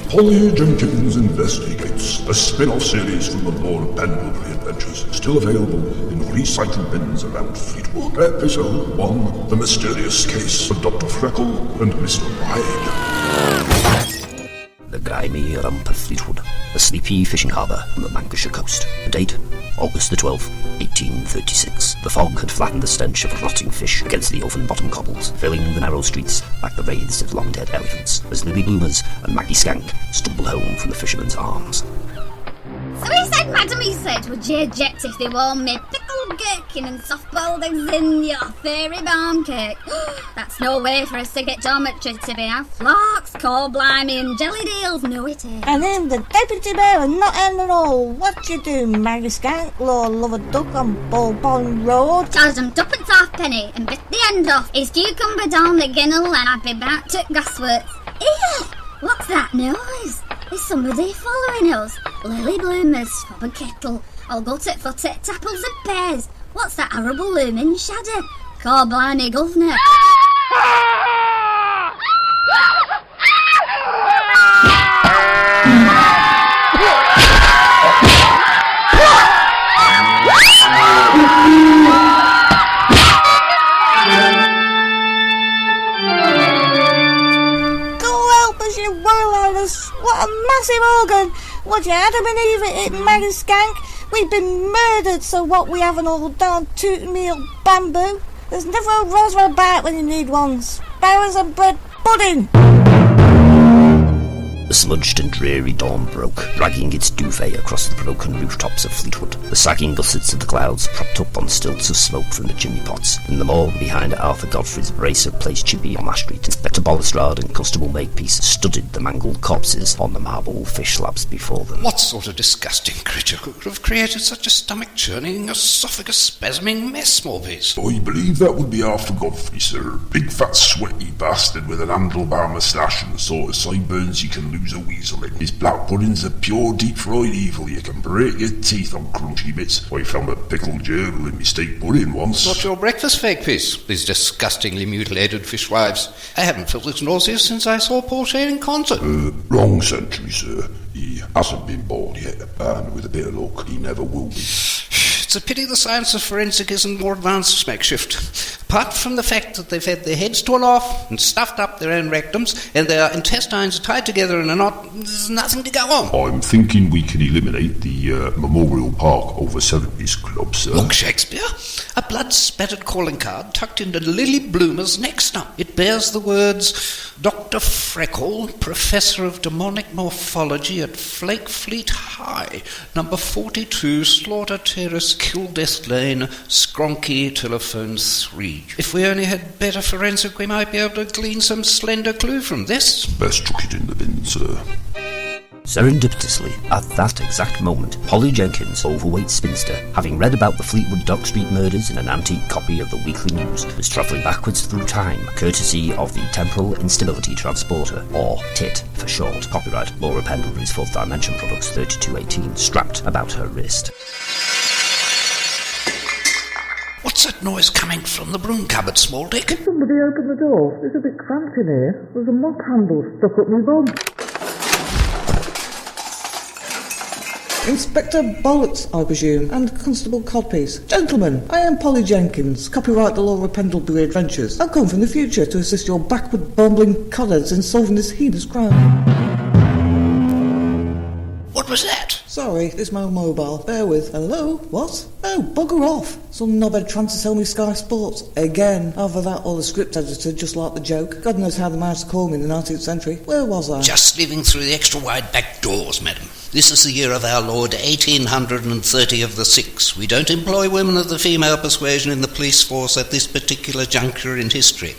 Polly Jenkins Investigates, a spin-off series from the Laura Pendlebury adventures, still available in recycled bins around Fleetwood. Episode 1, The Mysterious Case of Dr. Freckle and Mr. Hyde. The grimy rump of Fleetwood, a sleepy fishing harbour on the Lancashire coast. The date, August the 12th, 1836. The fog had flattened the stench of rotting fish against the oven bottom cobbles, filling the narrow streets like the wraiths of long-dead elephants, as Lily Bloomers and Maggie Skank stumbled home from the fisherman's arms. So he said, madam, he said, would you object if they warmed me pickled gherkin and soft-boiled eggs in your fairy barm cake? That's no way for us to get dormitory to be. Our flocks, coal blimey and jelly deals, no it is. And him, the deputy mayor, and not end at all. What you do, Maggie Skank, Lord love a duck on Bull Pond Road? Charged him tuppence halfpenny and bit the end off his cucumber down the ginnel, and I'd be back to gasworks. Ew! What's that noise? Is somebody following us? Lily bloomers, fob a kettle. I'll go tit for tit, apples and pears. What's that horrible looming shadow? Call blimey governor. What a massive organ! Would you have to believe it, Maggie Skank? We've been murdered, so what we haven't all done, tooting me old bamboo. There's never a Roswell about when you need one. Sparrows and bread pudding! The smudged and dreary dawn broke, dragging its duvet across the broken rooftops of Fleetwood. The sagging gussets of the clouds propped up on stilts of smoke from the chimney pots. In the morgue behind Arthur Godfrey's bracer placed chippy on Ash Street, Inspector Balustrade and Constable Makepeace studied the mangled corpses on the marble fish slabs before them. What sort of disgusting creature could have created such a stomach-churning, esophagus-spasming mess, Smallpiece? I believe that would be Arthur Godfrey, sir. Big fat sweaty bastard with an handlebar moustache and the sort of sideburns you can lose a weasel in. His black pudding's a pure deep-fried evil. You can break your teeth on crunchy bits. I found a pickled gerbil in my steak pudding once. Not your breakfast, Makepeace, these disgustingly mutilated fishwives. I haven't felt as nauseous since I saw Paul Shane in concert. Wrong century, sir. He hasn't been born yet, and with a bit of luck, he never will be. It's a pity the science of forensic isn't more advanced, Makeshift. Apart from the fact that they've had their heads torn off and stuffed up their own rectums and their intestines are tied together in a knot, there's nothing to go on. I'm thinking we can eliminate the Memorial Park over 70s club, sir. Look, Shakespeare, a blood-spattered calling card tucked into Lily Bloomer's neck stump. It bears the words, Dr. Freckle, Professor of Demonic Morphology at Flakefleet High, number 42, Slaughter Terrace, Kildest Lane, Skronky, telephone 3. If we only had better forensic, we might be able to glean some slender clue from this. Best chuck it in the bin, sir. Serendipitously, at that exact moment, Polly Jenkins, overweight spinster, having read about the Fleetwood Dock Street murders in an antique copy of the Weekly News, was travelling backwards through time, courtesy of the Temporal Instability Transporter, or TIT for short, copyright Laura Pendlebury's Fourth Dimension Products 3218, strapped about her wrist. What's that noise coming from the broom cupboard, Smalldick? Did somebody open the door? It's a bit cramped in here. There's a mop handle stuck up my bum. Inspector Bollocks, I presume, and Constable Codpiece. Gentlemen, I am Polly Jenkins, copyright the Laura Pendlebury Adventures. I've come from the future to assist your backward bumbling codheads in solving this heinous crime. What was that? Sorry, it's my mobile. Bear with. Hello? What? Oh, bugger off. Some knobhead trying to sell me Sky Sports. Again. Either that or the script editor just like the joke. God knows how they managed to call me in the 19th century. Where was I? Just leaving through the extra wide back doors, madam. This is the year of our Lord 1830 of the 6. We don't employ women of the female persuasion in the police force at this particular juncture in history.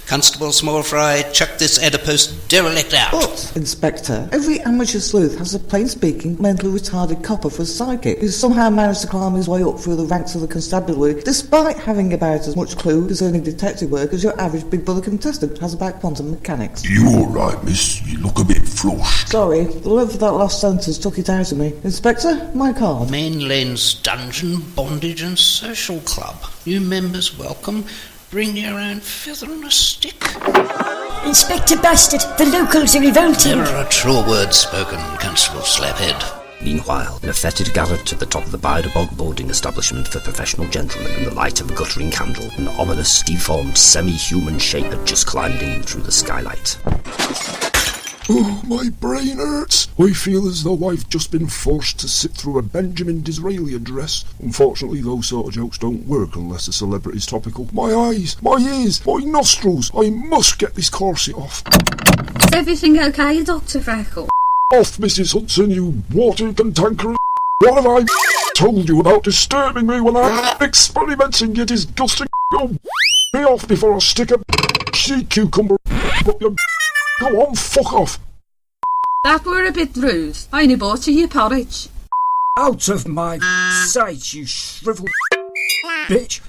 Constable Smallfry, chuck this adipose derelict out. But, Inspector, every amateur sleuth has a plain-speaking, mentally retarded copper for a sidekick who's somehow managed to climb his way up through the ranks of the constabulary, despite having about as much clue concerning detective work as your average Big Brother contestant has about quantum mechanics. You alright, miss? You look a bit flushed. Sorry, the love for that last sentence took it out of me. Inspector, my card. Main Lane's Dungeon, Bondage and Social Club. New members welcome. bring your own feather and a stick. Inspector Bastard, the locals are revolting. Never a true word spoken, Constable Slaphead. Meanwhile, in a fetid garret at the top of the Bog boarding establishment for professional gentlemen, in the light of a guttering candle, an ominous, deformed, semi-human shape had just climbed in through the skylight. Oh, my brain hurts. I feel as though I've just been forced to sit through a Benjamin Disraeli address. Unfortunately, those sort of jokes don't work unless the celebrity's topical. My eyes, my ears, my nostrils. I must get this corset off. Is everything okay, Dr. Freckle? Off, Mrs. Hudson, you water cantankerous. What have I told you about disturbing me when I'm experimenting your disgusting? Oh, me off before I stick a sea cucumber up your. Go on, fuck off. That were a bit rude. I only bought you your porridge. Out of my sight, you shriveled bitch.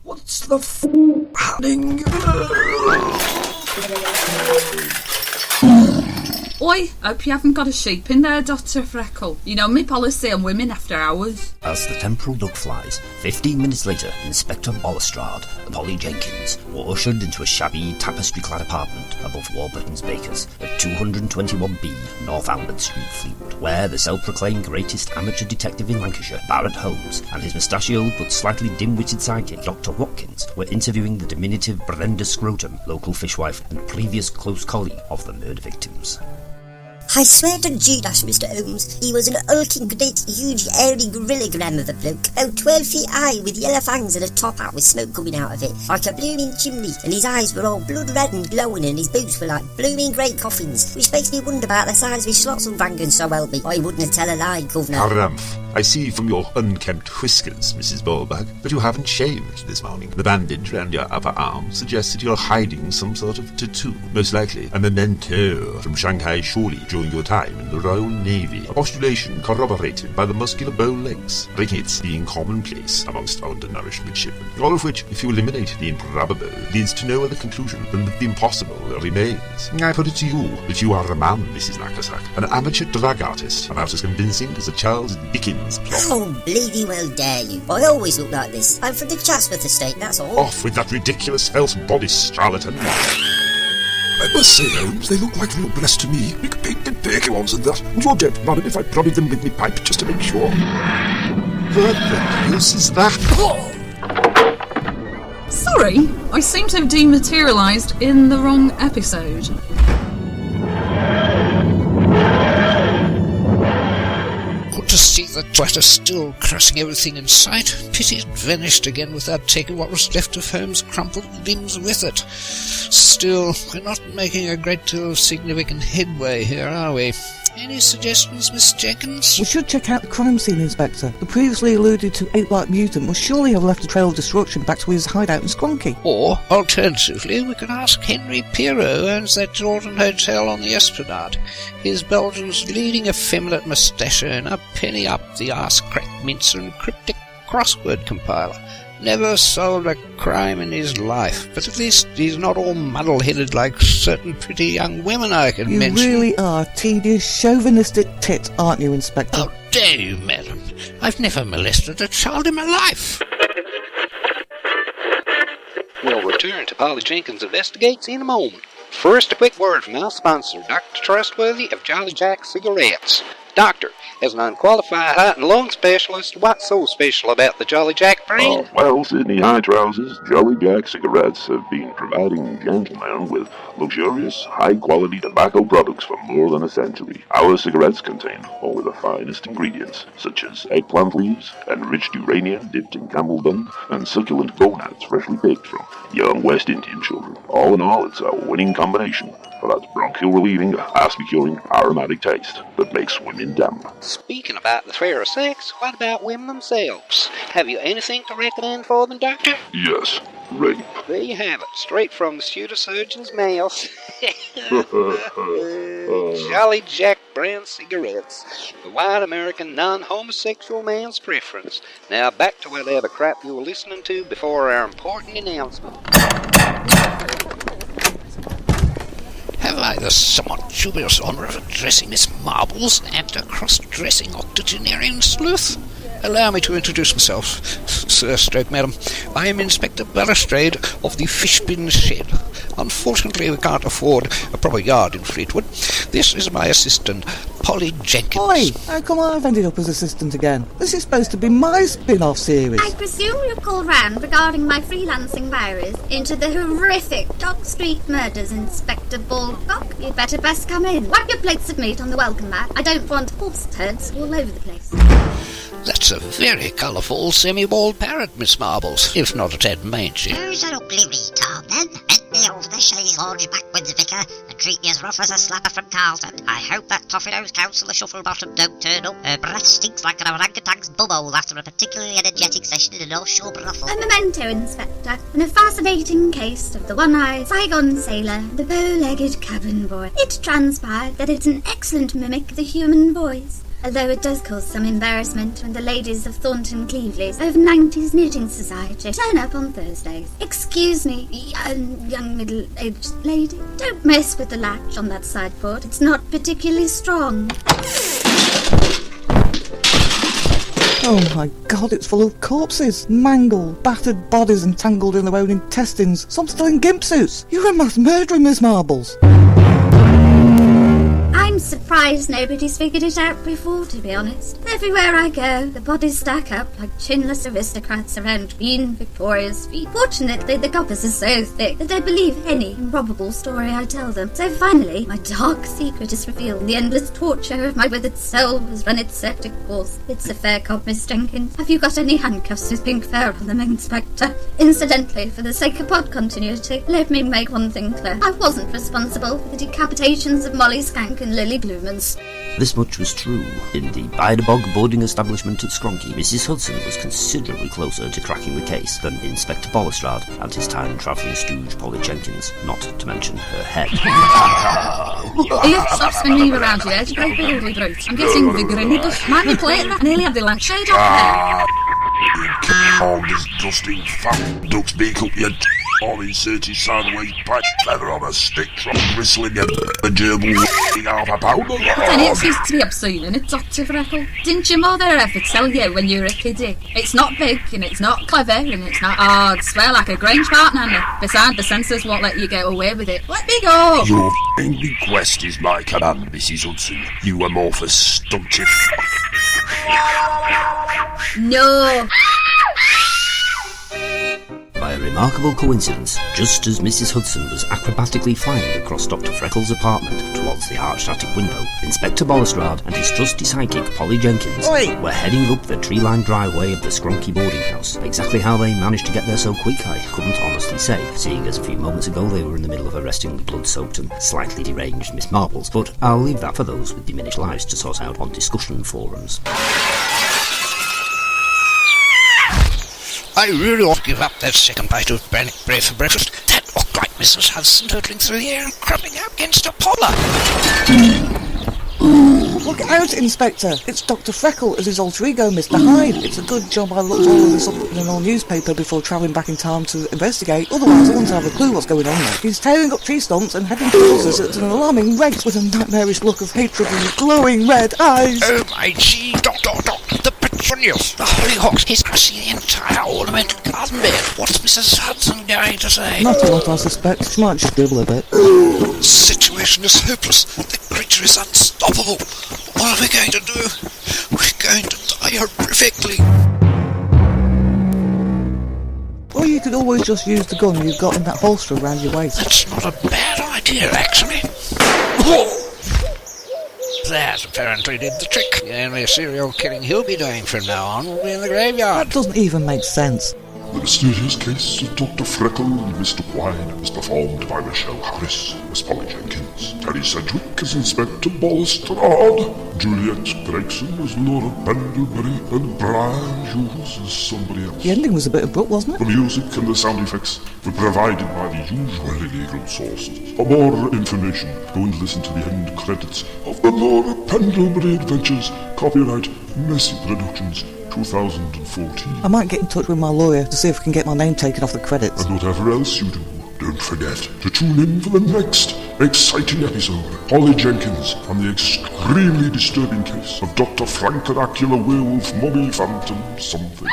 What's the happening? Oi, hope you haven't got a sheep in there, Dr. Freckle. You know me policy on women after hours. As the temporal duck flies, 15 minutes later, Inspector Balustrade and Polly Jenkins were ushered into a shabby, tapestry-clad apartment above Warburton's Bakers at 221B Northumberland Street, Fleetwood, where the self-proclaimed greatest amateur detective in Lancashire, Barrett Holmes, and his mustachioed but slightly dim-witted sidekick, Dr. Watkins, were interviewing the diminutive Brenda Scrotum, local fishwife and previous close colleague of the murder victims. I swear to Judas, Mr. Holmes, he was an hulking, great, huge, hairy gorillagram of a bloke, about 12 feet high, with yellow fangs and a top hat with smoke coming out of it, like a blooming chimney, and his eyes were all blood red and glowing, and his boots were like blooming great coffins, which makes me wonder about the size of his Schlotzelwangern, so help me. I wouldn't tell a lie, Governor. Harumph. I see from your unkempt whiskers, Mrs. Ballbag, but you haven't shaved this morning. The bandage round your upper arm suggests that you're hiding some sort of tattoo. Most likely a memento from Shanghai Shuli during your time in the Royal Navy. A postulation corroborated by the muscular bow legs, rickets being commonplace amongst undernourished midshipmen. All of which, if you eliminate the improbable, leads to no other conclusion than that the impossible remains. I put it to you that you are a man, Mrs. Knackersack, an amateur drag artist, about as convincing as a Charles Dickens plot. Oh, bleedy well dare you. I always look like this. I'm from the Chatsworth estate, that's all. Off with that ridiculous false bodice, charlatan. I must say, Holmes, they look like little breasts to me. Big pink and perky ones and that. Would you object, madam, if I prodded them with me pipe just to make sure? What the deuce is that? Sorry, I seem to have dematerialised in the wrong episode. To see the twat still crushing everything in sight. Pity it vanished again without taking what was left of Holmes' crumpled limbs with it. Still, we're not making a great deal of significant headway here, are we? Any suggestions, Miss Jenkins? We should check out the crime scene, Inspector. The previously alluded to ape-like mutant must surely have left a trail of destruction back to his hideout in Squonky. Or, alternatively, we could ask Henry Pirro, who owns that Jordan Hotel on the Esplanade. He's Belgium's leading effeminate moustache owner, penny up the arse-cracked mincer and cryptic crossword compiler. Never solved a crime in his life, but at least he's not all muddle-headed like certain pretty young women I can mention. You really are a tedious, chauvinistic tit, aren't you, Inspector? How dare you, madam? I've never molested a child in my life. We'll return to Polly Jenkins Investigates in a moment. First, a quick word from our sponsor, Dr. Trustworthy of Jolly Jack Cigarettes. Doctor, as an unqualified heart and lung specialist, what's so special about the Jolly Jack brand? Well, Sydney High Trousers, Jolly Jack cigarettes have been providing gentlemen with luxurious, high-quality tobacco products for more than a century. Our cigarettes contain only the finest ingredients, such as eggplant leaves, enriched uranium dipped in camel dung, and succulent gonads freshly baked from young West Indian children. All in all, it's a winning combination for that bronchial-relieving, asthma-curing, aromatic taste that makes women damp. Speaking about the fair sex, what about women themselves? Have you anything to recommend for them, Doctor? Yes, rape. There you have it, straight from the pseudo-surgeon's mouth. Jolly Jack brand cigarettes. The white American non-homosexual man's preference. Now back to whatever crap you were listening to before our important announcement. Have I the somewhat dubious honour of addressing Miss Marbles, and a cross-dressing octogenarian sleuth? Allow me to introduce myself, Sir Stroke Madam. I am Inspector Balustrade of the Fishbin Shed. Unfortunately, we can't afford a proper yard in Fleetwood. This is my assistant, Polly Jenkins. Oi, how come I've ended up as assistant again? This is supposed to be my spin-off series. I presume you called round regarding my freelancing inquiries into the horrific Dock Street murders, Inspector Baldcock. You'd better best come in. Wipe your plates of meat on the welcome mat. I don't want horse turds all over the place. That's a very colourful semi-bald parrot, Miss Marbles, if not a tad mangy. Who's an ugly retard, then? Bend me over the shady launch backwards, vicar, and treat me as rough as a slapper from Carlton. I hope that toffee-nosed councillor Shufflebottom don't turn up. Her breath stinks like an orangutan's bubble after a particularly energetic session in a North Shore brothel. A memento, Inspector, and a fascinating case of the one-eyed Saigon sailor, the bow-legged cabin boy. It transpired that it's an excellent mimic of the human voice, although it does cause some embarrassment when the ladies of Thornton Cleveley's over 90s Knitting Society turn up on Thursdays. Excuse me, young middle-aged lady, don't mess with the latch on that sideboard. It's not particularly strong. Oh my god, it's full of corpses, mangled, battered bodies entangled in their own intestines, some still in gimp suits. You're a mass murderer, Miss Marbles. I'm surprised nobody's figured it out before, to be honest. Everywhere I go, the bodies stack up like chinless aristocrats around Queen Victoria's feet. Fortunately, the coppers are so thick that they believe any improbable story I tell them. So finally, my dark secret is revealed. The endless torture of my withered soul has run its septic course. It's a fair cop, Miss Jenkins. Have you got any handcuffs with pink fur on them, Inspector? Incidentally, for the sake of pod continuity, let me make one thing clear. I wasn't responsible for the decapitations of Molly Skank and Lily Bloomers. This much was true. In the Bidebog boarding establishment at Skronky, Mrs. Hudson was considerably closer to cracking the case than Inspector Balustrade and his time-travelling stooge Polly Jenkins, not to mention her head. Here, stop spinning you around your edge, great big ugly brute. I'm getting the grinny bush. Might be plate that nearly had the lampshade off there. All this dusting fat duck's beak up your or insert his sideways pipe feather on a stick from bristling your gerbil half a pound. Then it used to be obscene, and it, Dr. Freckle? Didn't your mother ever tell you when you were a kiddie? It's not big, and it's not clever, and it's not hard. Swear like a Grange partner. Besides, the censors won't let you get away with it. Let me go! Your request is my command, Mrs. Hudson. You amorphous, stunted. No! By a remarkable coincidence, just as Mrs. Hudson was acrobatically flying across Dr. Freckles' apartment towards the arched attic window, Inspector Balustrade and his trusty sidekick Polly Jenkins were heading up the tree-lined driveway of the Skronky boarding house. Exactly how they managed to get there so quick, I couldn't honestly say, seeing as a few moments ago they were in the middle of arresting the blood-soaked and slightly deranged Miss Marbles, but I'll leave that for those with diminished lives to sort out on discussion forums. I really ought to give up that second bite of bannock bread for breakfast. That looked like Mrs. Hudson hurtling through the air and crumbing out against a polar. Look out, Inspector! It's Dr. Freckle as his alter ego, Mr. Hyde. It's a good job I looked all of this up in an old newspaper before travelling back in time to investigate. Otherwise, I wouldn't have a clue what's going on there. He's tearing up tree stumps and heading towards us at an alarming rate with a nightmarish look of hatred and glowing red eyes. Oh my gee, Doctor, the petunias, the hollyhocks, he's crushing the entire ornamental garden bed. What's Mrs. Hudson going to say? Not a lot, I suspect. She might just dribble a bit. The situation is hopeless. The creature is unstoppable. What are we going to do? We're going to die horrifically. Or you could always just use the gun you've got in that holster around your waist. That's not a bad idea, actually. That apparently did the trick. The only serial killing he'll be doing from now on will be in the graveyard. That doesn't even make sense. The mysterious case of Dr. Freckle and Mr. Wine is performed by Michelle Harris as Polly Jenkins, Terry Sedgwick as Inspector Balustrade, Juliet Gregson as Laura Pendlebury, and Brian Hughes as somebody else. The ending was a bit abrupt, wasn't The it? music and the sound effects were provided by the usually legal sources. For more information, go and listen to the end credits of the Laura Pendlebury Adventures, copyright Messy Productions, 2014. I might get in touch with my lawyer to see if I can get my name taken off the credits. And whatever else you do, don't forget to tune in for the next exciting episode. Polly Jenkins and the extremely disturbing case of Dr. Frank Vernacular Werewolf Mommy Phantom something.